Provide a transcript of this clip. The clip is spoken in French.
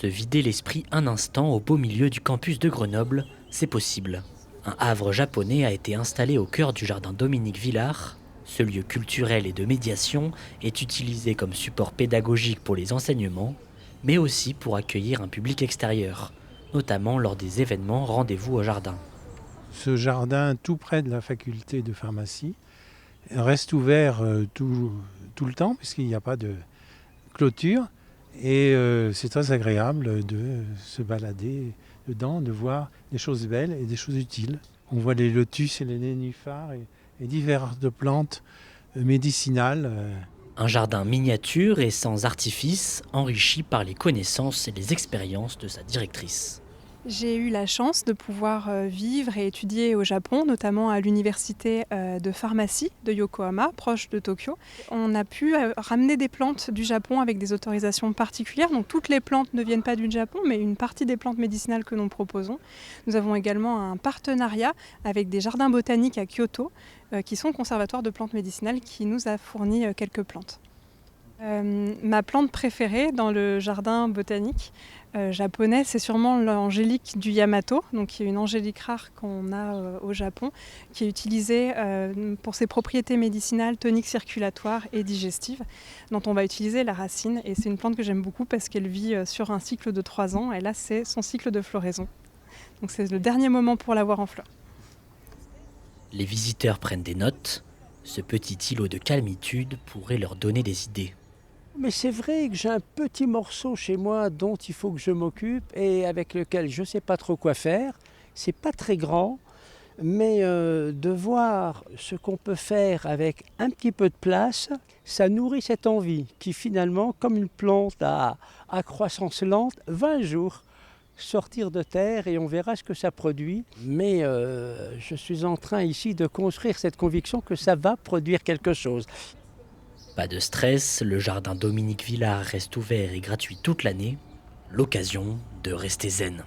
Se vider l'esprit un instant au beau milieu du campus de Grenoble, c'est possible. Un havre japonais a été installé au cœur du jardin Dominique Villard. Ce lieu culturel et de médiation est utilisé comme support pédagogique pour les enseignements, mais aussi pour accueillir un public extérieur, notamment lors des événements rendez-vous au jardin. Ce jardin tout près de la faculté de pharmacie reste ouvert tout le temps puisqu'il n'y a pas de clôture et c'est très agréable de se balader dedans, de voir des choses belles et des choses utiles. On voit les lotus et les nénuphars et diverses de plantes médicinales. Un jardin miniature et sans artifice, enrichi par les connaissances et les expériences de sa directrice. J'ai eu la chance de pouvoir vivre et étudier au Japon, notamment à l'université de pharmacie de Yokohama, proche de Tokyo. On a pu ramener des plantes du Japon avec des autorisations particulières. Donc toutes les plantes ne viennent pas du Japon, mais une partie des plantes médicinales que nous proposons. Nous avons également un partenariat avec des jardins botaniques à Kyoto, qui sont conservatoires de plantes médicinales, qui nous a fourni quelques plantes. Ma plante préférée dans le jardin botanique japonais, c'est sûrement l'angélique du Yamato, donc qui est une angélique rare qu'on a au Japon, qui est utilisée pour ses propriétés médicinales, toniques circulatoires et digestives, dont on va utiliser la racine. Et c'est une plante que j'aime beaucoup parce qu'elle vit sur un cycle de 3 ans, et là c'est son cycle de floraison. Donc c'est le dernier moment pour la voir en fleurs. Les visiteurs prennent des notes. Ce petit îlot de calmitude pourrait leur donner des idées. Mais c'est vrai que j'ai un petit morceau chez moi dont il faut que je m'occupe et avec lequel je ne sais pas trop quoi faire. C'est pas très grand, mais de voir ce qu'on peut faire avec un petit peu de place, ça nourrit cette envie qui finalement, comme une plante à croissance lente, va un jour sortir de terre et on verra ce que ça produit. Mais je suis en train ici de construire cette conviction que ça va produire quelque chose. Pas de stress, le jardin Dominique Villard reste ouvert et gratuit toute l'année. L'occasion de rester zen.